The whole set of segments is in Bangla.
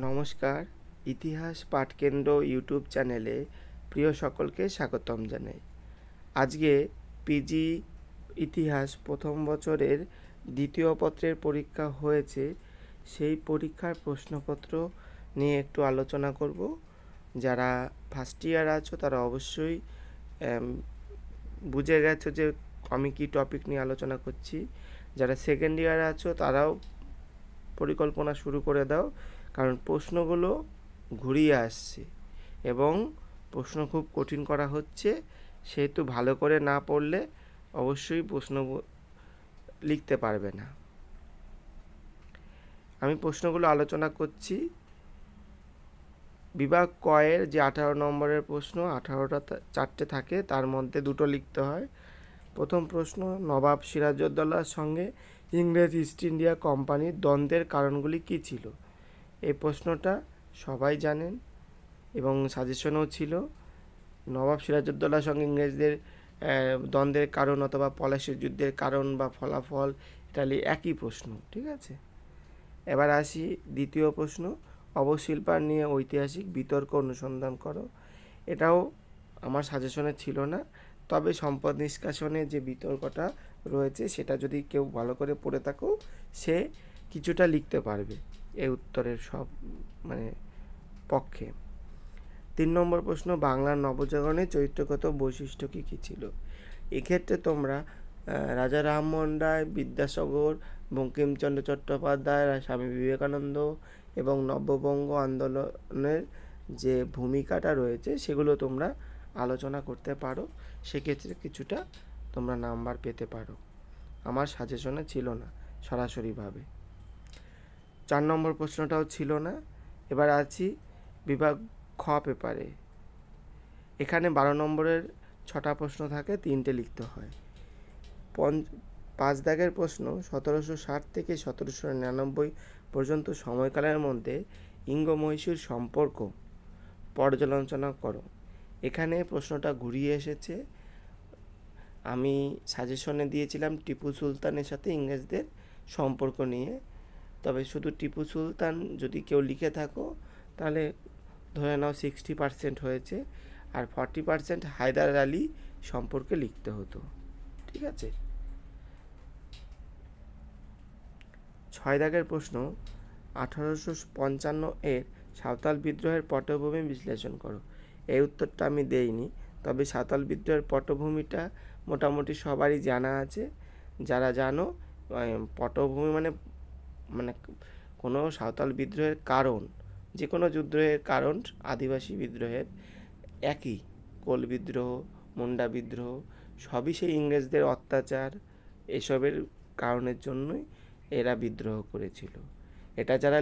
নমস্কার, ইতিহাস পাঠকেন্দ্র ইউটিউব চ্যানেলে প্রিয় সকলকে স্বাগতম জানাই। আজকে পিজি ইতিহাস প্রথম বছরের দ্বিতীয় পত্রের পরীক্ষা হয়েছে, সেই পরীক্ষার প্রশ্নপত্র নিয়ে একটু আলোচনা করব। যারা ফার্স্ট ইয়ার আছো তারা অবশ্যই বুঝে গেছো যে আমি কী টপিক নিয়ে আলোচনা করছি। যারা সেকেন্ড ইয়ার আছো তারাও পরিকল্পনা শুরু করে দাও, কারণ প্রশ্নগুলো ঘুরিয়ে আসছে এবং প্রশ্ন খুব কঠিন করা হচ্ছে। সেহেতু ভালো করে না পড়লে অবশ্যই প্রশ্ন লিখতে পারবে না। আমি প্রশ্নগুলো আলোচনা করছি। বিভাগ কয়ের যে 18 নম্বরের প্রশ্ন, 18টা চারটে থাকে, তার মধ্যে দুটো লিখতে হয়। প্রথম প্রশ্ন, নবাব সিরাজউদ্দৌলার সঙ্গে ইংরেজ ইস্ট ইন্ডিয়া কোম্পানির দ্বন্দ্বের কারণগুলি কী ছিল? এই প্রশ্নটা সবাই জানেন এবং সাজেশনও ছিল। নবাব সিরাজউদ্দৌলার সঙ্গে ইংরেজদের দ্বন্দ্বের কারণ অথবা পলাশীর যুদ্ধের কারণ বা ফলাফল, এটা একই প্রশ্ন, ঠিক আছে। এবার আসি দ্বিতীয় প্রশ্ন, অবশিল্পার নিয়ে ঐতিহাসিক বিতর্ক অনুসন্ধান করো। এটাও আমার সাজেশনে ছিল না, তবে সম্পদ নিষ্কাশনে যে বিতর্কটা রয়েছে সেটা যদি কেউ ভালো করে পড়ে থাকো, সে কিছুটা লিখতে পারবে এই উত্তরের সব পক্ষে। 3 নম্বর প্রশ্ন, বাংলার নবজাগরণের চরিত্রগত বৈশিষ্ট্য কী কী ছিল? এক্ষেত্রে তোমরা রাজা রামমোহন রায়, বিদ্যাসাগর, বঙ্কিমচন্দ্র চট্টোপাধ্যায়, স্বামী বিবেকানন্দ এবং নব্যবঙ্গ আন্দোলনের যে ভূমিকাটা রয়েছে সেগুলো তোমরা আলোচনা করতে পারো। সেক্ষেত্রে কিছুটা তোমরা নাম্বার পেতে পারো। আমার সাজেশনে ছিল না সরাসরিভাবে। 4 নম্বর প্রশ্নটাও ছিল না। এবার আছি বিভাগ খ পেপারে। এখানে 12 নম্বরের 6টা প্রশ্ন থাকে, 3টে লিখতে হয়। 5 দাগের প্রশ্ন, 1760 থেকে 1799 পর্যন্ত সময়কালের মধ্যে ইঙ্গ মহীশূর সম্পর্ক পর্যালোচনা করো। এখানে প্রশ্নটা ঘুরিয়ে এসেছে। আমি সাজেশনে দিয়েছিলাম টিপু সুলতানের সাথে ইংরেজদের সম্পর্ক নিয়ে, তবে শুধু টিপু সুলতান যদি কেউ লিখে থাকো তাহলে ধরে নাও 60% হয়েছে, আর 40% হায়দার আলী সম্পর্কে লিখতে হতো, ঠিক আছে। 6 দাগের প্রশ্ন, 1855 এর সাঁওতাল বিদ্রোহের পটভূমি বিশ্লেষণ করো। এই উত্তরটা আমি দেইনি, তবে সাঁওতাল বিদ্রোহের পটভূমিটা মোটামুটি সবারই জানা আছে। যারা জানো, পটভূমি মানে কোনো সাঁওতাল বিদ্রোহের কারণ, যে কোনো যুদ্ধের কারণ আদিবাসী বিদ্রোহের একই, কোল বিদ্রোহ, মুন্ডা বিদ্রোহ, সবই সেই ইংরেজদের অত্যাচার, এসবের কারণের জন্যই এরা বিদ্রোহ করেছিল। এটা যারা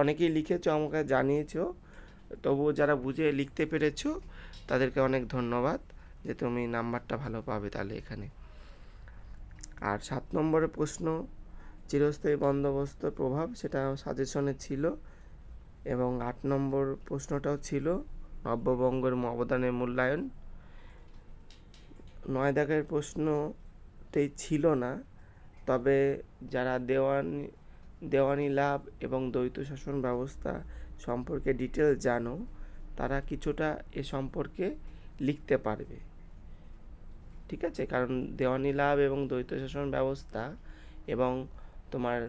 অনেকেই লিখেছো, আমাকে জানিয়েছো, তবুও যারা বুঝে লিখতে পেরেছো তাদেরকে অনেক ধন্যবাদ, যে তুমি নাম্বারটা ভালো পাবে তাহলে এখানে। আর 7 নম্বরের প্রশ্ন, চিরস্থায়ী বন্দোবস্ত প্রভাব, সেটা সাজেশনে ছিল এবং 8 নম্বর প্রশ্নটাও ছিল, নব্যবঙ্গের অবদানের মূল্যায়ন। 9 দাগের প্রশ্নতেই ছিল না, তবে যারা দেওয়ানি লাভ এবং দ্বৈত শাসন ব্যবস্থা সম্পর্কে ডিটেলস জানো তারা কিছুটা এ সম্পর্কে লিখতে পারবে, ঠিক আছে। কারণ দেওয়ানি লাভ এবং দ্বৈত শাসন ব্যবস্থা এবং তোমার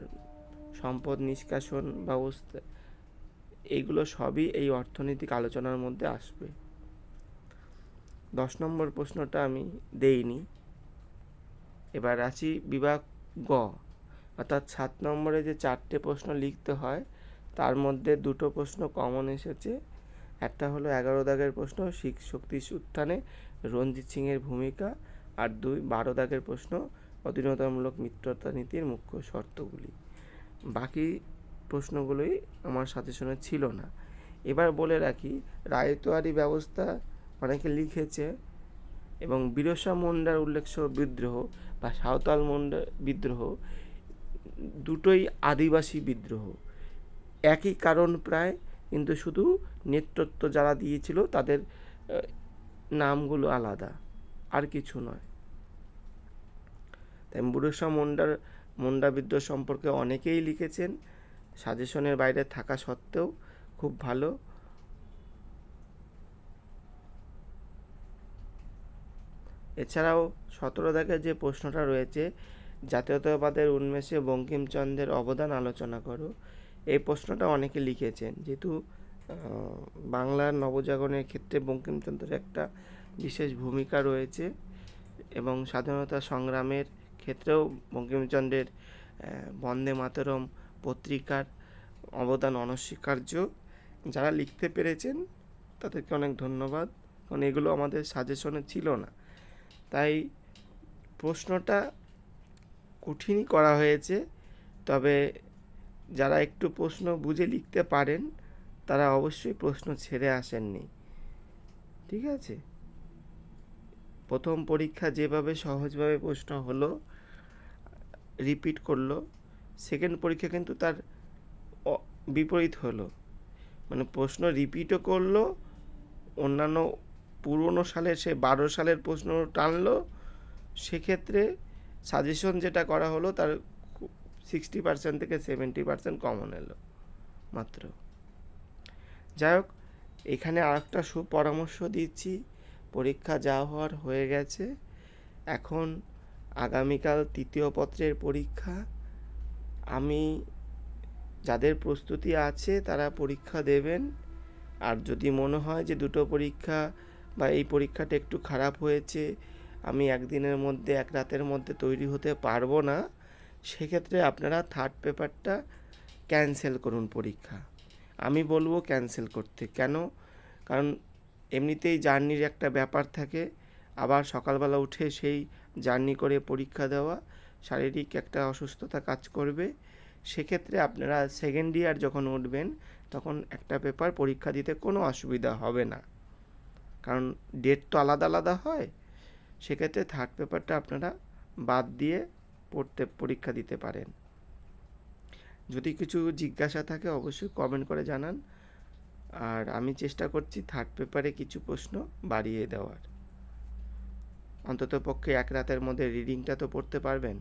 সম্পদ নিষ্কাশন ব্যবস্থা, এইগুলো সবই এই অর্থনৈতিক আলোচনার মধ্যে আসবে। 10 নম্বর প্রশ্নটা আমি দেইনি। এবার আছি বিভাগ গ, অর্থাৎ 7 নম্বরে যে 4টে প্রশ্ন লিখতে হয় তার মধ্যে 2টো প্রশ্ন কমন এসেছে। একটা হলো 11 দাগের প্রশ্ন, শিখ শক্তি উত্থানে রঞ্জিত সিংয়ের ভূমিকা, আর 12 দাগের প্রশ্ন, অধীনতামূলক মিত্রতা নীতির মুখ্য শর্তগুলি। বাকি প্রশ্নগুলোই আমার সাজেশনে ছিল না। এবার বলে রাখি, রায়তোয়ারি ব্যবস্থা অনেকে লিখেছে এবং বিরসা মুন্ডার উল্লেখ্য বিদ্রোহ বা সাঁওতাল মুন্ডা বিদ্রোহ দুটোই আদিবাসী বিদ্রোহ, একই কারণ প্রায়, কিন্তু শুধু নেতৃত্ব যারা দিয়েছিল তাদের নামগুলো আলাদা, আর কিছু নয়। তাই বিরসা মুন্ডা বিদ্রোহ সম্পর্কে অনেকেই লিখেছেন, সাজেশনের বাইরে থাকা সত্ত্বেও খুব ভালো। এছাড়াও 17 দাগের যে প্রশ্নটা রয়েছে, জাতীয়তাবাদের উন্মেষে বঙ্কিমচন্দ্রের অবদান আলোচনা করো, এই প্রশ্নটা অনেকে লিখেছেন। যেহেতু বাংলার নবজাগরণের ক্ষেত্রে বঙ্কিমচন্দ্রের একটা বিশেষ ভূমিকা রয়েছে এবং স্বাধীনতা সংগ্রামের ক্ষেত্রেও বঙ্কিমচন্দ্রের বন্দে মাতরম পত্রিকার অবদান অনস্বীকার্য। যারা লিখতে পেরেছেন তাদেরকে অনেক ধন্যবাদ, কারণ এগুলো আমাদের সাজেশনে ছিল না। তাই প্রশ্নটা কঠিনই করা হয়েছে, তবে যারা একটু প্রশ্ন বুঝে লিখতে পারেন তারা অবশ্যই প্রশ্ন ছেড়ে আসেননি। ঠিক আছে, প্রথম পরীক্ষা যেভাবে সহজভাবে প্রশ্ন হলো, রিপিট করলো, সেকেন্ড পরীক্ষা কিন্তু তার বিপরীত হলো, মানে প্রশ্ন রিপিটও করলো, অন্যান্য পুরনো সালের সে 12 সালের প্রশ্ন টানলো। সেক্ষেত্রে সাজেশন যেটা করা হলো তার 60% থেকে 70% কমন এলো মাত্র। যাই হোক, এখানে আরেকটা সুপরামর্শ দিচ্ছি, পরীক্ষা যা হওয়ার হয়ে গেছে, এখন আগামীকাল তৃতীয় পত্রের পরীক্ষা। আমি যাদের প্রস্তুতি আছে তারা পরীক্ষা দেবেন, আর যদি মনে হয় যে দুটো পরীক্ষা বা এই পরীক্ষাটা একটু খারাপ হয়েছে, আমি একদিনের মধ্যে এক রাতের মধ্যে তৈরি হতে পারবো না, সেক্ষেত্রে আপনারা থার্ড পেপারটা ক্যান্সেল করুন পরীক্ষা। আমি বলবো ক্যান্সেল করতে। কেন? কারণ এমনিতেই জার্নির একটা ব্যাপার থাকে, আবার সকালবেলা উঠে সেই জার্নি করে পরীক্ষা দেওয়া, শারীরিক একটা অসুস্থতা কাজ করবে। সেক্ষেত্রে আপনারা সেকেন্ড ইয়ার যখন উঠবেন তখন একটা পেপার পরীক্ষা দিতে কোনো অসুবিধা হবে না, কারণ ডেট তো আলাদা আলাদা হয়। সেক্ষেত্রে থার্ড পেপারটা আপনারা বাদ দিয়ে পরীক্ষা দিতে পারেন। যদি কিছু জিজ্ঞাসা থাকে অবশ্যই কমেন্ট করে জানান, আর আমি চেষ্টা করছি থার্ড পেপারে কিছু প্রশ্ন বাড়িয়ে দেওয়ার। অন্ততপক্ষে এক রাতের মধ্যে রিডিংটা তো পড়তে পারবেন।